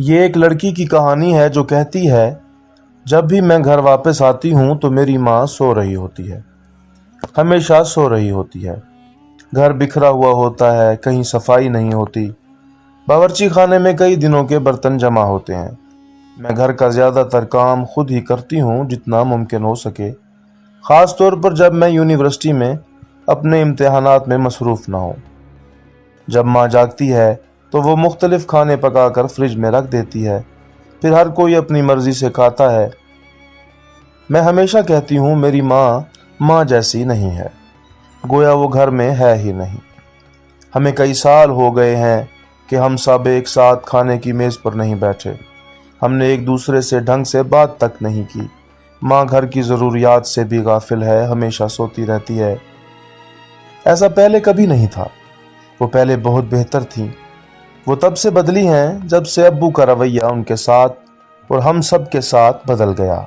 یہ ایک لڑکی کی کہانی ہے جو کہتی ہے، جب بھی میں گھر واپس آتی ہوں تو میری ماں سو رہی ہوتی ہے، ہمیشہ سو رہی ہوتی ہے۔ گھر بکھرا ہوا ہوتا ہے، کہیں صفائی نہیں ہوتی، باورچی خانے میں کئی دنوں کے برتن جمع ہوتے ہیں۔ میں گھر کا زیادہ تر کام خود ہی کرتی ہوں جتنا ممکن ہو سکے، خاص طور پر جب میں یونیورسٹی میں اپنے امتحانات میں مصروف نہ ہوں۔ جب ماں جاگتی ہے تو وہ مختلف کھانے پکا کر فریج میں رکھ دیتی ہے، پھر ہر کوئی اپنی مرضی سے کھاتا ہے۔ میں ہمیشہ کہتی ہوں میری ماں جیسی نہیں ہے، گویا وہ گھر میں ہے ہی نہیں۔ ہمیں کئی سال ہو گئے ہیں کہ ہم سب ایک ساتھ کھانے کی میز پر نہیں بیٹھے، ہم نے ایک دوسرے سے ڈھنگ سے بات تک نہیں کی۔ ماں گھر کی ضروریات سے بھی غافل ہے، ہمیشہ سوتی رہتی ہے۔ ایسا پہلے کبھی نہیں تھا، وہ پہلے بہت بہتر تھی۔ وہ تب سے بدلی ہیں جب سے ابو کا رویہ ان کے ساتھ اور ہم سب کے ساتھ بدل گیا۔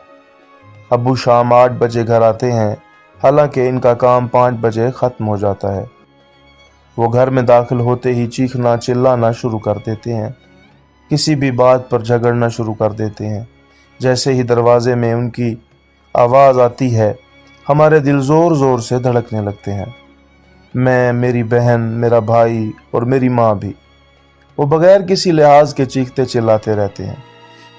ابو شام 8 بجے گھر آتے ہیں، حالانکہ ان کا کام 5 بجے ختم ہو جاتا ہے۔ وہ گھر میں داخل ہوتے ہی چیخنا چلانا شروع کر دیتے ہیں، کسی بھی بات پر جھگڑنا شروع کر دیتے ہیں۔ جیسے ہی دروازے میں ان کی آواز آتی ہے، ہمارے دل زور زور سے دھڑکنے لگتے ہیں۔ میں، میری بہن، میرا بھائی اور میری ماں بھی۔ وہ بغیر کسی لحاظ کے چیختے چلاتے رہتے ہیں،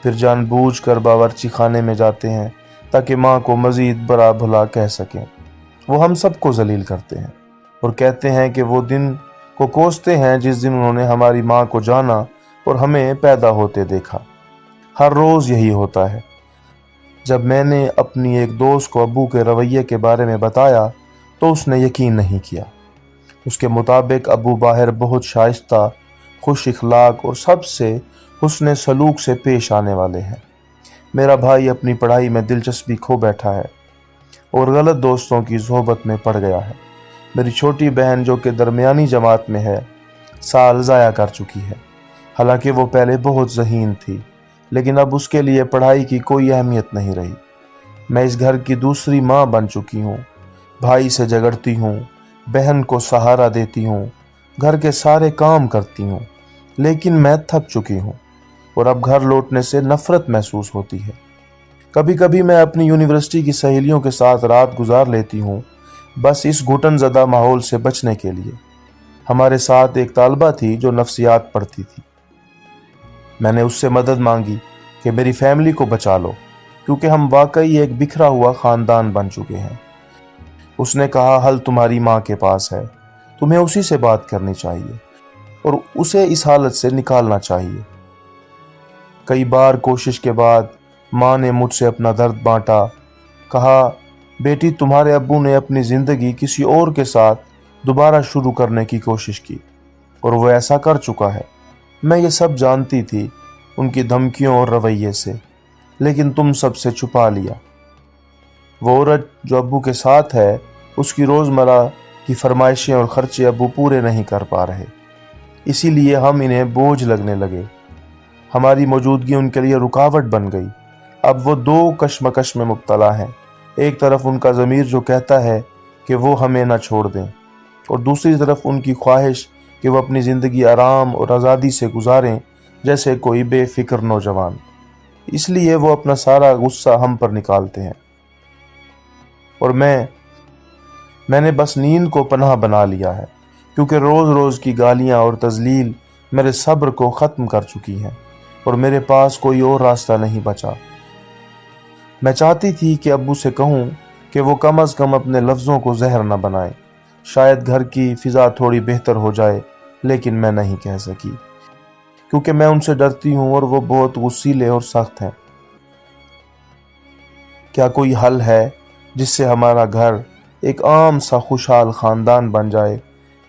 پھر جان بوجھ کر باورچی خانے میں جاتے ہیں تاکہ ماں کو مزید برا بھلا کہہ سکیں۔ وہ ہم سب کو ذلیل کرتے ہیں اور کہتے ہیں کہ وہ دن کو کوستے ہیں جس دن انہوں نے ہماری ماں کو جانا اور ہمیں پیدا ہوتے دیکھا۔ ہر روز یہی ہوتا ہے۔ جب میں نے اپنی ایک دوست کو ابو کے رویے کے بارے میں بتایا تو اس نے یقین نہیں کیا۔ اس کے مطابق ابو باہر بہت شائستہ، خوش اخلاق اور سب سے حسن سلوک سے پیش آنے والے ہیں۔ میرا بھائی اپنی پڑھائی میں دلچسپی کھو بیٹھا ہے اور غلط دوستوں کی صحبت میں پڑ گیا ہے۔ میری چھوٹی بہن جو کہ درمیانی جماعت میں ہے، سال ضائع کر چکی ہے۔ حالانکہ وہ پہلے بہت ذہین تھی، لیکن اب اس کے لیے پڑھائی کی کوئی اہمیت نہیں رہی۔ میں اس گھر کی دوسری ماں بن چکی ہوں، بھائی سے جھگڑتی ہوں، بہن کو سہارا دیتی ہوں، گھر کے سارے کام کرتی ہوں، لیکن میں تھک چکی ہوں اور اب گھر لوٹنے سے نفرت محسوس ہوتی ہے۔ کبھی کبھی میں اپنی یونیورسٹی کی سہیلیوں کے ساتھ رات گزار لیتی ہوں، بس اس گھٹن زدہ ماحول سے بچنے کے لیے۔ ہمارے ساتھ ایک طالبہ تھی جو نفسیات پڑھتی تھی۔ میں نے اس سے مدد مانگی کہ میری فیملی کو بچا لو، کیونکہ ہم واقعی ایک بکھرا ہوا خاندان بن چکے ہیں۔ اس نے کہا حل تمہاری ماں کے پاس ہے، تمہیں اسی سے بات کرنی چاہیے اور اسے اس حالت سے نکالنا چاہیے۔ کئی بار کوشش کے بعد ماں نے مجھ سے اپنا درد بانٹا، کہا بیٹی تمہارے ابو نے اپنی زندگی کسی اور کے ساتھ دوبارہ شروع کرنے کی کوشش کی اور وہ ایسا کر چکا ہے۔ میں یہ سب جانتی تھی ان کی دھمکیوں اور رویے سے، لیکن تم سب سے چھپا لیا۔ وہ عورت جو ابو کے ساتھ ہے، اس کی روزمرہ کی فرمائشیں اور خرچے ابو پورے نہیں کر پا رہے، اسی لیے ہم انہیں بوجھ لگنے لگے۔ ہماری موجودگی ان کے لیے رکاوٹ بن گئی۔ اب وہ دو کشمکش میں مبتلا ہیں، ایک طرف ان کا ضمیر جو کہتا ہے کہ وہ ہمیں نہ چھوڑ دیں، اور دوسری طرف ان کی خواہش کہ وہ اپنی زندگی آرام اور آزادی سے گزاریں جیسے کوئی بے فکر نوجوان۔ اس لیے وہ اپنا سارا غصہ ہم پر نکالتے ہیں، اور میں نے بس نیند کو پناہ بنا لیا ہے، کیونکہ روز روز کی گالیاں اور تذلیل میرے صبر کو ختم کر چکی ہیں اور میرے پاس کوئی اور راستہ نہیں بچا۔ میں چاہتی تھی کہ ابو سے کہوں کہ وہ کم از کم اپنے لفظوں کو زہر نہ بنائے، شاید گھر کی فضا تھوڑی بہتر ہو جائے، لیکن میں نہیں کہہ سکی، کیونکہ میں ان سے ڈرتی ہوں اور وہ بہت غصیلے اور سخت ہیں۔ کیا کوئی حل ہے جس سے ہمارا گھر ایک عام سا خوشحال خاندان بن جائے،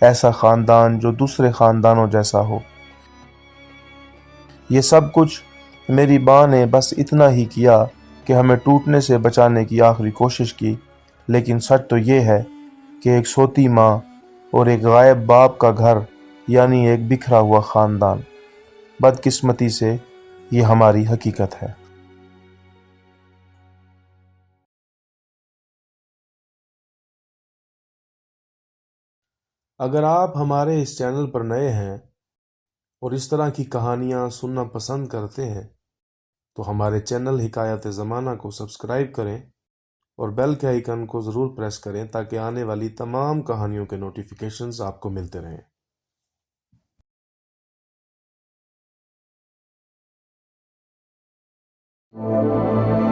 ایسا خاندان جو دوسرے خاندانوں جیسا ہو؟ یہ سب کچھ میری ماں نے بس اتنا ہی کیا کہ ہمیں ٹوٹنے سے بچانے کی آخری کوشش کی، لیکن سچ تو یہ ہے کہ ایک سوتی ماں اور ایک غائب باپ کا گھر یعنی ایک بکھرا ہوا خاندان، بدقسمتی سے یہ ہماری حقیقت ہے۔ اگر آپ ہمارے اس چینل پر نئے ہیں اور اس طرح کی کہانیاں سننا پسند کرتے ہیں تو ہمارے چینل حکایت زمانہ کو سبسکرائب کریں اور بیل کے آئیکن کو ضرور پریس کریں تاکہ آنے والی تمام کہانیوں کے نوٹیفیکیشنز آپ کو ملتے رہیں۔